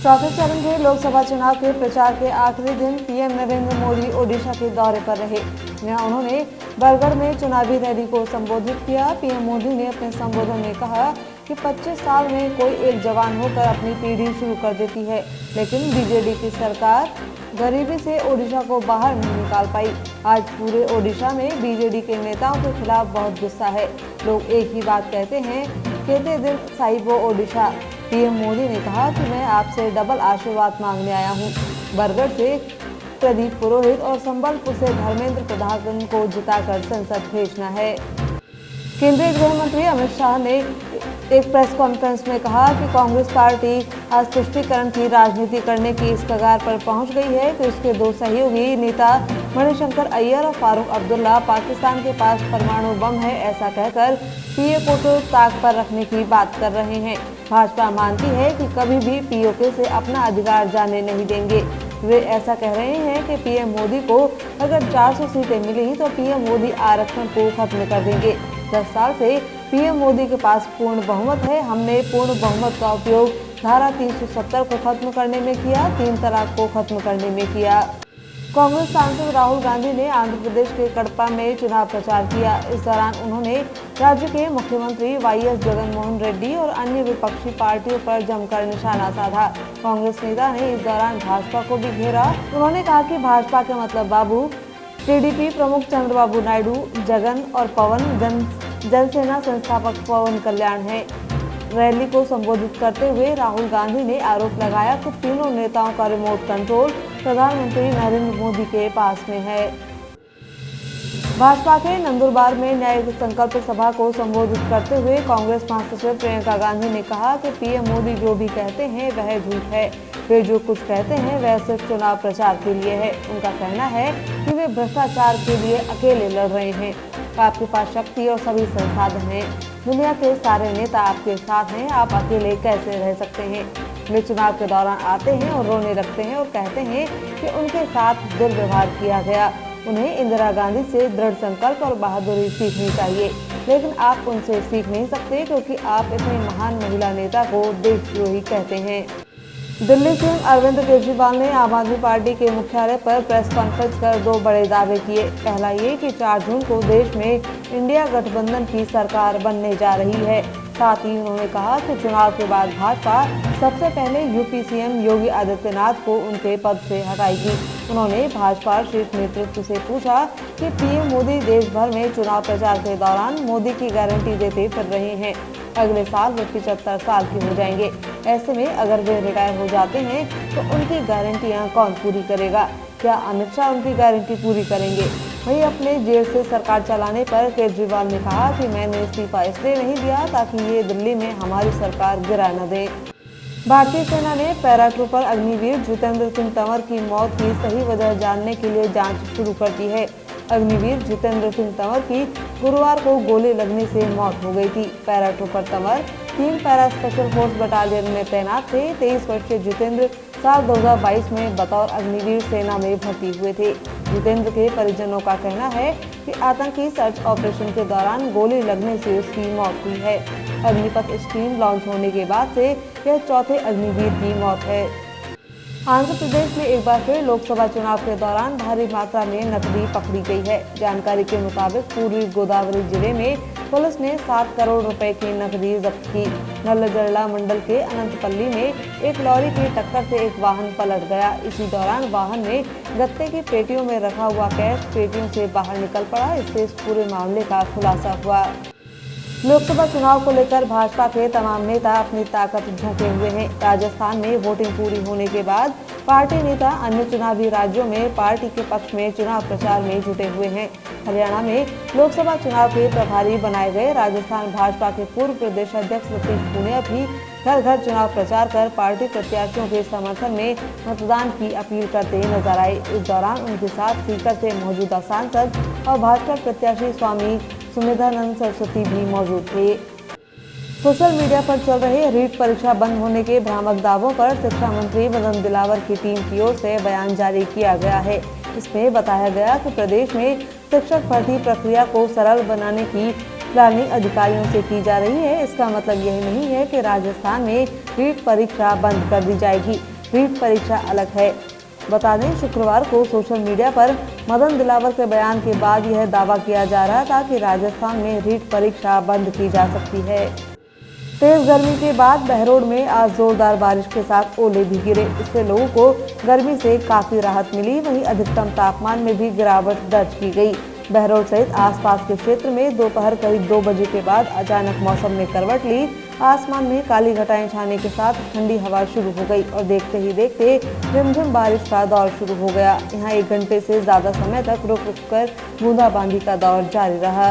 चौथे चरण के लोकसभा चुनाव के प्रचार के आखिरी दिन पीएम नरेंद्र मोदी ओडिशा के दौरे पर रहे। यहां उन्होंने बरगढ़ में चुनावी रैली को संबोधित किया। पीएम मोदी ने अपने संबोधन में कहा कि 25 साल में कोई एक जवान होकर अपनी पीढ़ी शुरू कर देती है, लेकिन बीजेडी की सरकार गरीबी से ओडिशा को बाहर नहीं निकाल पाई। आज पूरे ओडिशा में बीजेडी के नेताओं के खिलाफ बहुत गुस्सा है। लोग एक ही बात कहते हैं, कहते दिन साहिबो ओडिशा। पीएम मोदी ने कहा कि मैं आपसे डबल आशीर्वाद मांगने आया हूं। बरगढ़ से प्रदीप पुरोहित और संबलपुर से धर्मेंद्र प्रधान को जिताकर संसद भेजना है। केंद्रीय गृह मंत्री अमित शाह ने एक प्रेस कॉन्फ्रेंस में कहा कि कांग्रेस पार्टी आज तुष्टीकरण की राजनीति करने की इस कगार पर पहुंच गई है कि उसके दो सहयोगी नेता मणिशंकर अय्यर और फारूक अब्दुल्ला पाकिस्तान के पास परमाणु बम है ऐसा कहकर पीओके को ताक पर रखने की बात कर रहे हैं। भाजपा मानती है कि कभी भी पीओके से अपना अधिकार जाने नहीं देंगे। वे ऐसा कह रहे हैं कि पीएम मोदी को अगर 400 सीटें मिली तो पीएम मोदी आरक्षण को खत्म कर देंगे। 10 साल से पीएम मोदी के पास पूर्ण बहुमत है। हमने पूर्ण बहुमत का उपयोग धारा 370 को खत्म करने में किया, 3 तलाक को खत्म करने में किया। कांग्रेस सांसद राहुल गांधी ने आंध्र प्रदेश के कड़पा में चुनाव प्रचार किया। इस दौरान उन्होंने राज्य के मुख्यमंत्री वाईएस जगनमोहन रेड्डी और अन्य विपक्षी पार्टियों पर जमकर निशाना साधा। कांग्रेस नेता ने इस दौरान भाजपा को भी घेरा। उन्होंने कहा कि भाजपा के मतलब बाबू टीडीपी प्रमुख चंद्रबाबू नायडू, जगन और पवन जनसेना संस्थापक पवन कल्याण है। रैली को संबोधित करते हुए राहुल गांधी ने आरोप लगाया कि तीनों नेताओं का रिमोट कंट्रोल प्रधानमंत्री नरेंद्र मोदी के पास में है। भाजपा के नंदुरबार में न्याय संकल्प सभा को संबोधित करते हुए कांग्रेस महासचिव प्रियंका गांधी ने कहा कि पीएम मोदी जो भी कहते हैं वह झूठ है। वे जो कुछ कहते हैं वह सिर्फ चुनाव प्रचार के लिए है। उनका कहना है कि वे भ्रष्टाचार के लिए अकेले लड़ रहे हैं। आपके पास शक्ति और सभी संसाधन हैं। दुनिया के सारे नेता आपके साथ हैं, आप अकेले कैसे रह सकते हैं। वे चुनाव के दौरान आते हैं और रोने लगते हैं और कहते हैं कि उनके साथ दुर्व्यवहार किया गया। उन्हें इंदिरा गांधी से दृढ़ संकल्प और बहादुरी सीखनी चाहिए, लेकिन आप उनसे सीख नहीं सकते क्योंकि आप इतने महान महिला नेता को देशद्रोही कहते हैं। दिल्ली सीएम अरविंद केजरीवाल ने आम आदमी पार्टी के मुख्यालय पर प्रेस कॉन्फ्रेंस कर 2 बड़े दावे किए। पहला ये कि 4 जून को देश में इंडिया गठबंधन की सरकार बनने जा रही है। साथ ही उन्होंने कहा कि चुनाव के बाद भाजपा सबसे पहले यूपी सीएम योगी आदित्यनाथ को उनके पद से हटाएगी। उन्होंने भाजपा शीर्ष नेतृत्व से पूछा कि पीएम मोदी देश भर में चुनाव प्रचार के दौरान मोदी की गारंटी देते फिर रहे हैं। अगले साल वे 75 साल के हो जाएंगे। ऐसे में अगर वे रिटायर हो जाते हैं तो उनकी गारंटियां कौन पूरी करेगा? क्या अमित शाह उनकी गारंटी पूरी करेंगे? वहीं अपने जेल से सरकार चलाने पर केजरीवाल ने कहा कि मैंने इस्तीफा इसलिए नहीं दिया ताकि ये दिल्ली में हमारी सरकार गिरा न दे। भारतीय सेना ने पैराट्रूपर अग्निवीर जितेंद्र सिंह तंवर की मौत की सही वजह जानने के लिए जांच शुरू कर दी है। अग्निवीर जितेंद्र सिंह तंवर की गुरुवार को गोली लगने से मौत हो गई थी। Paratrooper Tanwar 3 para special force battalion में तैनात थे। 23 वर्षीय जितेंद्र साल 2022 में बतौर अग्निवीर सेना में भर्ती हुए थे। जितेंद्र के परिजनों का कहना है कि आतंकी सर्च ऑपरेशन के दौरान गोली लगने से उसकी मौत हुई है। अग्निपथ स्कीम लॉन्च होने के बाद से यह चौथे अग्निवीर की मौत है। आंध्र प्रदेश में एक बार फिर लोकसभा चुनाव के दौरान भारी मात्रा में नकदी पकड़ी गई है। जानकारी के मुताबिक पूर्वी गोदावरी जिले में पुलिस ने 7 करोड़ रुपए की नकदी जब्त की। नल्लजरला मंडल के अनंतपल्ली में एक लॉरी की टक्कर से एक वाहन पलट गया। इसी दौरान वाहन में गत्ते की पेटियों में रखा हुआ कैश पेटियों से बाहर निकल पड़ा। इससे इस पूरे मामले का खुलासा हुआ। लोकसभा चुनाव को लेकर भाजपा के तमाम नेता अपनी ताकत झोंके हुए हैं। राजस्थान में वोटिंग पूरी होने के बाद पार्टी नेता अन्य चुनावी राज्यों में पार्टी के पक्ष में चुनाव प्रचार में जुटे हुए हैं। हरियाणा में लोकसभा चुनाव के प्रभारी बनाए गए राजस्थान भाजपा के पूर्व प्रदेश अध्यक्ष सतीश पूनिया भी घर घर चुनाव प्रचार कर पार्टी प्रत्याशियों के समर्थन में मतदान की अपील करते नजर आए। इस दौरान उनके साथ सीकर से मौजूदा सांसद और भाजपा प्रत्याशी स्वामी सुमेधानंद सरस्वती भी मौजूद थे। सोशल मीडिया पर चल रहे रीट परीक्षा बंद होने के भ्रामक दावों पर शिक्षा मंत्री मदन दिलावर की टीम की ओर से बयान जारी किया गया है। इसमें बताया गया कि प्रदेश में शिक्षक भर्ती प्रक्रिया को सरल बनाने की प्लानिंग अधिकारियों से की जा रही है। इसका मतलब यह नहीं है कि राजस्थान में रीट परीक्षा बंद कर दी जाएगी। रीट परीक्षा अलग है। बता दें, शुक्रवार को सोशल मीडिया पर मदन दिलावर के बयान के बाद यह दावा किया जा रहा था कि राजस्थान में रीट परीक्षा बंद की जा सकती है। तेज गर्मी के बाद बहरोड में आज जोरदार बारिश के साथ ओले भी गिरे। इससे लोगों को गर्मी से काफी राहत मिली। वहीं अधिकतम तापमान में भी गिरावट दर्ज की गई। बहरोड सहित आसपास के क्षेत्र में दोपहर करीब 2 बजे के बाद अचानक मौसम ने करवट ली। आसमान में काली घटाएं छाने के साथ ठंडी हवा शुरू हो गई और देखते ही देखते रिमझिम बारिश का दौर शुरू हो गया। यहाँ 1 घंटे से ज्यादा समय तक रुक रुक कर बूंदाबांदी का दौर जारी रहा।